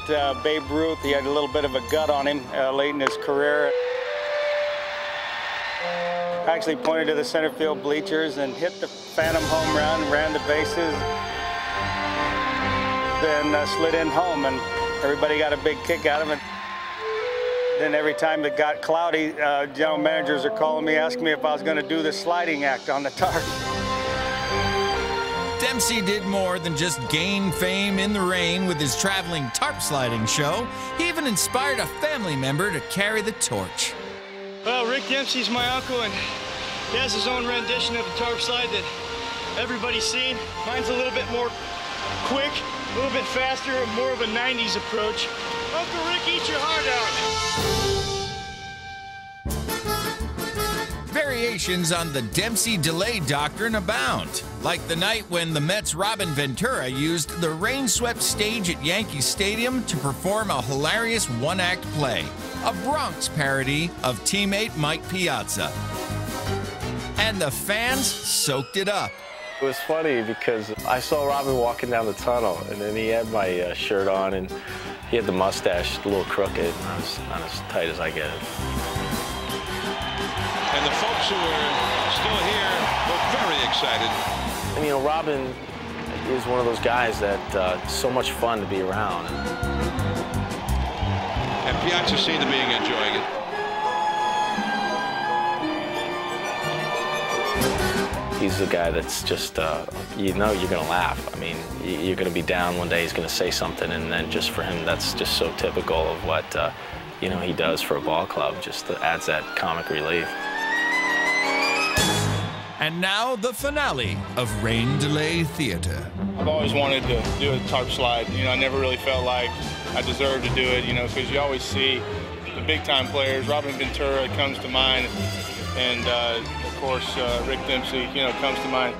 Babe Ruth. He had a little bit of a gut on him late in his career. Actually pointed to the center field bleachers and hit the phantom home run, ran the bases, then slid in home, and everybody got a big kick out of it. Then every time it got cloudy, general managers are calling me, asking me if I was going to do the sliding act on the tarp. Dempsey did more than just gain fame in the rain with his traveling tarp sliding show. He even inspired a family member to carry the torch. Well, Rick Dempsey's my uncle, and he has his own rendition of the tarp slide that everybody's seen. Mine's a little bit more quick, a little bit faster, more of a 90s approach. Uncle Rick, eat your heart out. Variations on the Dempsey delay doctrine abound, like the night when the Mets' Robin Ventura used the rain-swept stage at Yankee Stadium to perform a hilarious one-act play, a Bronx parody of teammate Mike Piazza. And the fans soaked it up. It was funny because I saw Robin walking down the tunnel, and then he had my shirt on, and he had the mustache a little crooked, and I was not as tight as I get it. And the folks who are still here were very excited. And, you know, Robin is one of those guys that so much fun to be around. And Piazza seemed to be enjoying it. He's the guy that's just, you know you're going to laugh. I mean, you're going to be down one day, he's going to say something, and then just for him, that's just so typical of what, you know, he does for a ball club, just adds that comic relief. And now the finale of Rain Delay Theater. I've always wanted to do a tarp slide. You know, I never really felt like I deserved to do it, you know, because you always see the big-time players. Robin Ventura comes to mind, and of course, Rick Dempsey, you know, comes to mind.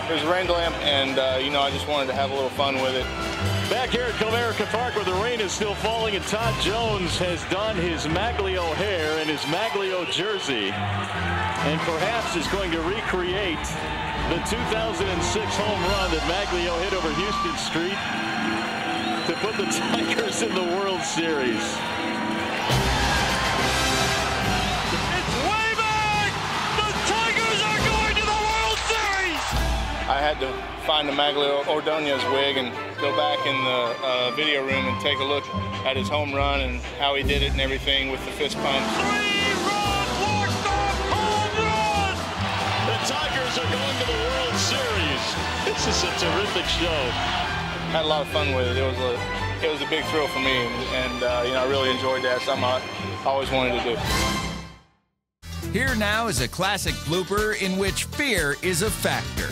There's a rain delay, and, you know, I just wanted to have a little fun with it. Back here at Comerica Park, where the rain is still falling, and Todd Jones has donned his Maglio hair and his Maglio jersey, and perhaps is going to recreate the 2006 home run that Maglio hit over Houston Street to put the Tigers in the World Series. I had to find a Maglio Ordonez wig and go back in the video room and take a look at his home run and how he did it and everything with the fist pump. Three-run walk-off home run! The Tigers are going to the World Series. This is a terrific show. Had a lot of fun with it. It was a big thrill for me, and you know, I really enjoyed that. Something I always wanted to do. Here now is a classic blooper in which fear is a factor.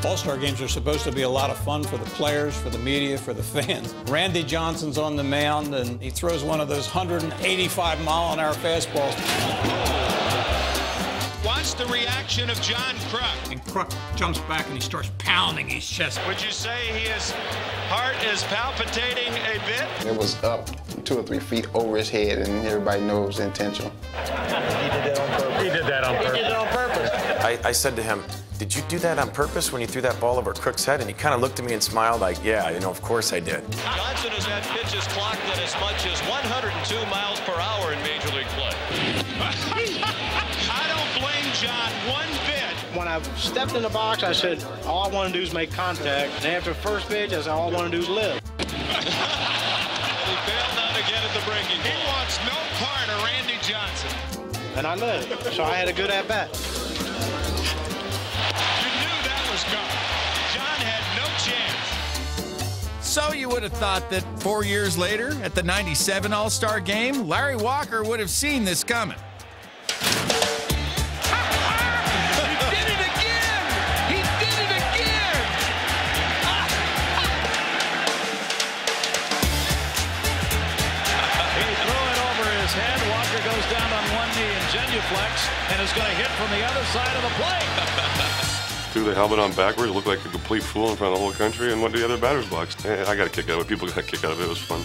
All-Star games are supposed to be a lot of fun for the players, for the media, for the fans. Randy Johnson's on the mound, and he throws one of those 185-mile-an-hour fastballs. Watch the reaction of John Kruk. And Kruk jumps back and he starts pounding his chest. Would you say his heart is palpitating a bit? It was up 2 or 3 feet over his head, and everybody knows intentional. He did that on purpose. He did that on purpose. He did it on purpose. I said to him, "Did you do that on purpose when you threw that ball over Crook's head?" And he kind of looked at me and smiled like, "Yeah, you know, of course I did." Johnson has had pitches clocked at as much as 102 miles per hour in Major League play. I don't blame John one bit. When I stepped in the box, I said, all I want to do is make contact. And after the first pitch, I said, all I want to do is live. He bailed out again at the breaking ball. He wants no part of Randy Johnson. And I lived. So I had a good at-bat. John had no chance. So you would have thought that 4 years later, at the '97 All-Star Game, Larry Walker would have seen this coming. He did it again! He did it again! He threw it over his head. Walker goes down on one knee and genuflects and is going to hit from the other side of the plate. Threw the helmet on backwards, looked like a complete fool in front of the whole country, and went to the other batter's box. I got a kick out of it. People got a kick out of it. It was fun.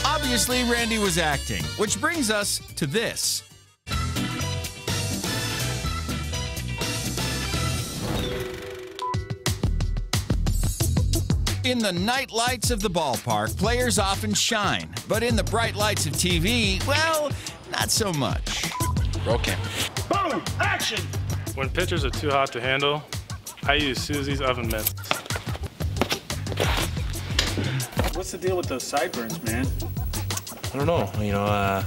Obviously, Randy was acting, which brings us to this. In the night lights of the ballpark, players often shine. But in the bright lights of TV, well, not so much. Broken. Boom! Action! When pitchers are too hot to handle, I use Susie's oven mitts. What's the deal with those sideburns, man? I don't know. You know,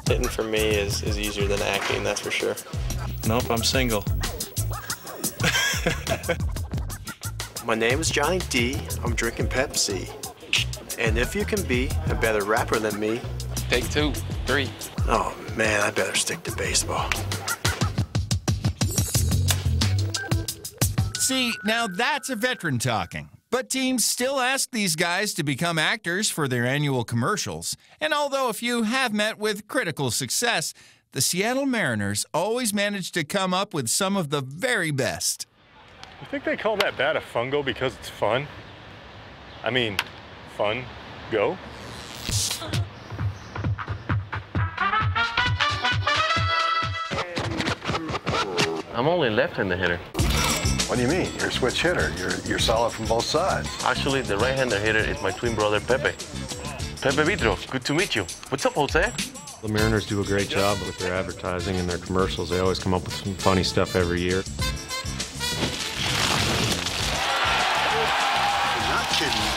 hitting for me is easier than acting, that's for sure. Nope, I'm single. My name is Johnny D. I'm drinking Pepsi. And if you can be a better rapper than me... Take 2, 3. Oh, man, I better stick to baseball. See, now that's a veteran talking. But teams still ask these guys to become actors for their annual commercials. And although a few have met with critical success, the Seattle Mariners always manage to come up with some of the very best. You think they call that bat a fungo because it's fun? I mean, fun, go? I'm only left-handed hitter. What do you mean? You're a switch hitter. You're solid from both sides. Actually, the right-handed hitter is my twin brother, Pepe. Pepe Vitro, good to meet you. What's up, Jose? The Mariners do a great job with their advertising and their commercials. They always come up with some funny stuff every year. You're not kidding me.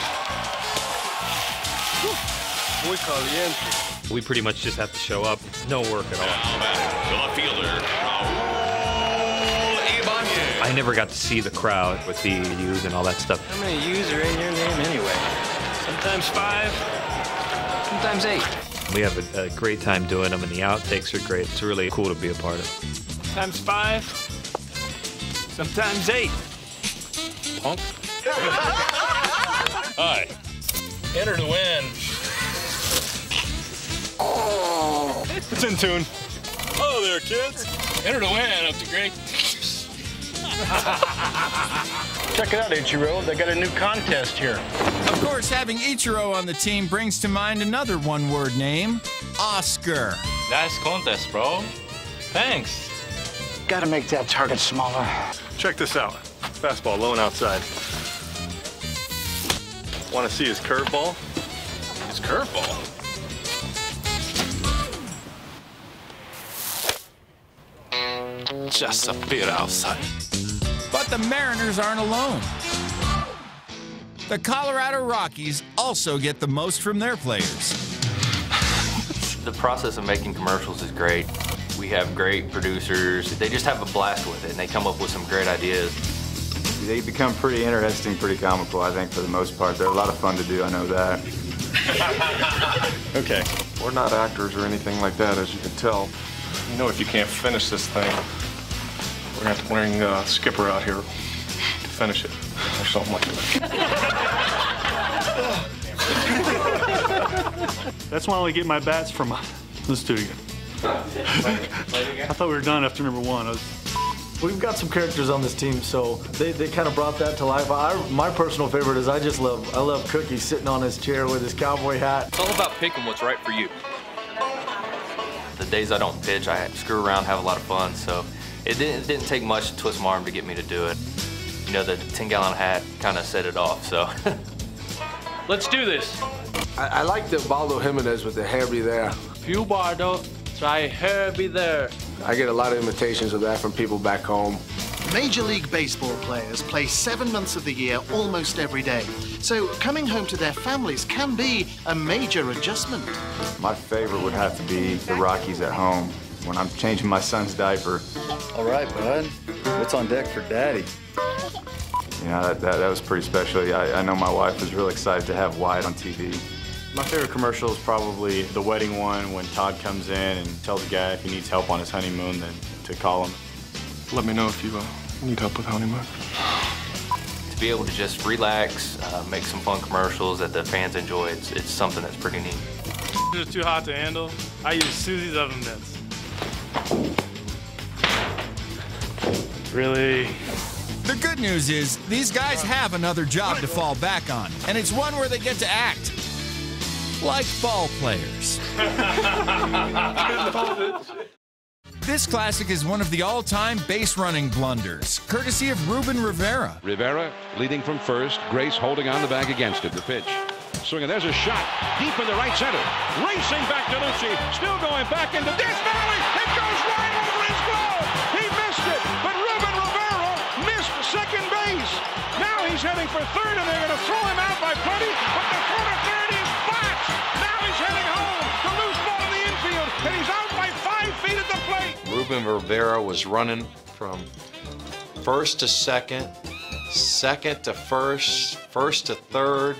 Muy caliente. We pretty much just have to show up. It's no work at all. Now the fielder, I never got to see the crowd with the U's and all that stuff. How many U's are in your name anyway? Sometimes 5, sometimes 8. We have a great time doing them, and the outtakes are great. It's really cool to be a part of. Sometimes 5, sometimes 8. Punk. Hi. Enter to win. It's in tune. Oh, there, kids. Enter to win up to Greg. Check it out, Ichiro. They got a new contest here. Of course, having Ichiro on the team brings to mind another one-word name, Oscar. Nice contest, bro. Thanks. Gotta make that target smaller. Check this out. Fastball low and outside. Want to see his curveball? His curveball. Just a bit outside. But the Mariners aren't alone. The Colorado Rockies also get the most from their players. The process of making commercials is great. We have great producers. They just have a blast with it, and they come up with some great ideas. They become pretty interesting, pretty comical, I think, for the most part. They're a lot of fun to do, I know that. Okay. We're not actors or anything like that, as you can tell. You know, if you can't finish this thing, we're going to have to bring Skipper out here to finish it, or something like that. That's why I only get my bats from the studio. I thought we were done after number 1. We've got some characters on this team, so they kind of brought that to life. My personal favorite is I love Cookie sitting on his chair with his cowboy hat. It's all about picking what's right for you. The days I don't pitch, I screw around, have a lot of fun, so it didn't take much to twist my arm to get me to do it. You know, the 10-gallon hat kind of set it off, so. Let's do this. I like the Baldo Jimenez with the hair be there. Few Bardo, try hair be there. I get a lot of imitations of that from people back home. Major League Baseball players play 7 months of the year almost every day. So coming home to their families can be a major adjustment. My favorite would have to be the Rockies at home when I'm changing my son's diaper. All right, bud. What's on deck for Daddy? Yeah, that was pretty special. I know my wife was really excited to have Wyatt on TV. My favorite commercial is probably the wedding one when Todd comes in and tells the guy if he needs help on his honeymoon, then to call him. Let me know if you need help with honeymoon. To be able to just relax, make some fun commercials that the fans enjoy, it's something that's pretty neat. They're too hot to handle. I use Susie's oven mitts. Really? The good news is these guys have another job to fall back on, and it's one where they get to act like ball players. This classic is one of the all-time base running blunders, courtesy of Ruben Rivera. Rivera leading from first. Grace holding on the bag against it. The pitch. Swinging. There's a shot deep in the right center. Racing back to Lucci. Still going back into Death Valley. It goes right over his glove. He missed it, but Ruben Rivera missed second base. Now he's heading for third, and they're going to throw him out by plenty. But the throw to third is boxed. Now he's heading home. The loose ball in the infield, and he's out by 5 feet at the plate. Ruben Rivera was running from first to second, second to first, first to third,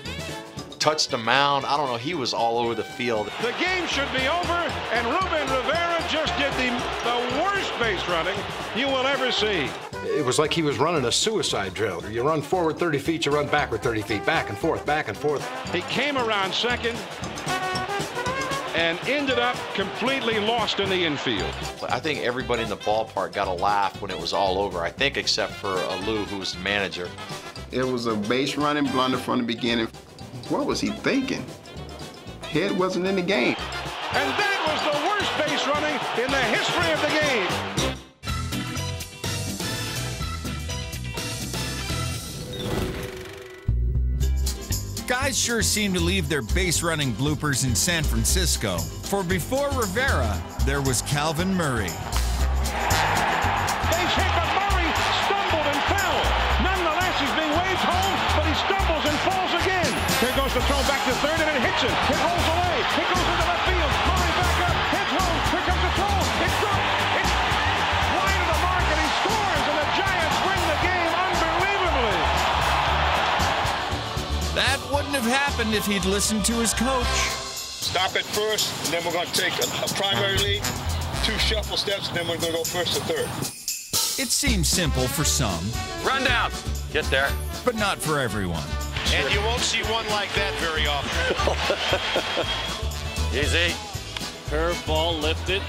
touched the mound. I don't know, he was all over the field. The game should be over, and Ruben Rivera just did the worst base running you will ever see. It was like he was running a suicide drill. You run forward 30 feet, you run backward 30 feet, back and forth, back and forth. He came around second and ended up completely lost in the infield. I think everybody in the ballpark got a laugh when it was all over, I think except for Lou, who was the manager. It was a base running blunder from the beginning. What was he thinking? Head wasn't in the game. And that was the worst base running in the history of the game. Guys sure seem to leave their base-running bloopers in San Francisco. For before Rivera, there was Calvin Murray. Base hit, but Murray stumbled and fell. Nonetheless, he's being waved home, but he stumbles and falls again. Here goes the throw back to third, and it hits him. It rolls away. It goes into left field. Murray back up. Hits home. Here comes the throw. It's dropped. It's wide of the mark, and he scores, and the Giants win the game unbelievably. That wouldn't have happened if he'd listened to his coach. Stop at first, and then we're going to take a primary lead, 2 shuffle steps, and then we're going to go first to third. It seems simple for some. Run down. Get there. But not for everyone. And you won't see one like that very often. Easy. Curveball lifted.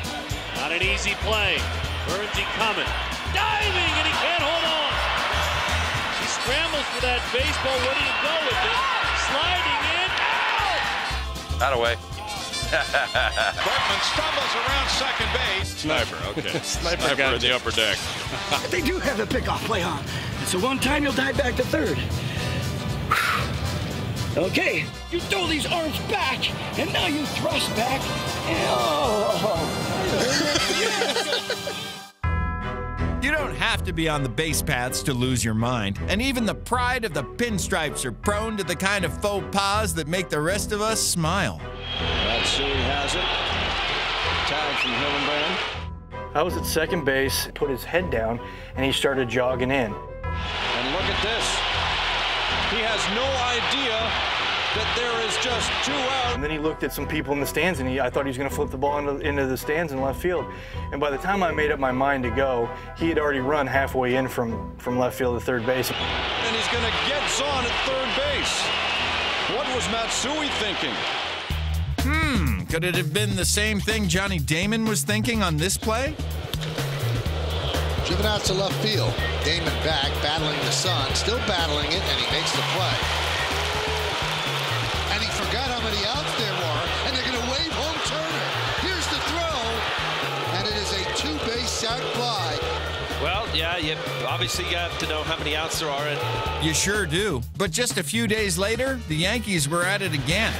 Not an easy play. Bernsey coming. Diving, and he can't hold on. He scrambles for that baseball. Where do you go with it? Sliding in. Out! Out of way. Berkman stumbles around second base. Sniper, okay. Sniper in the upper deck. They do have the pickoff play on. So one time you'll dive back to third. Okay, you throw these arms back, and now you thrust back. You don't have to be on the base paths to lose your mind, and even the pride of the pinstripes are prone to the kind of faux pas that make the rest of us smile. Matsui has it. Tag from Hillenbrand. I was at second base, put his head down, and he started jogging in. And look at this. He has no idea that there is just 2 out. And then he looked at some people in the stands, and I thought he was going to flip the ball into the stands in left field. And by the time I made up my mind to go, he had already run halfway in from left field to third base. And he's going to get Zahn at third base. What was Matsui thinking? Could it have been the same thing Johnny Damon was thinking on this play? Driven out to left field. Damon back, battling the sun, still battling it, and he makes the play. And he forgot how many outs there were, and they're going to wave home Turner. Here's the throw, and it is a 2-base sac fly. Well, yeah, you obviously got to know how many outs there are. You sure do. But just a few days later, the Yankees were at it again.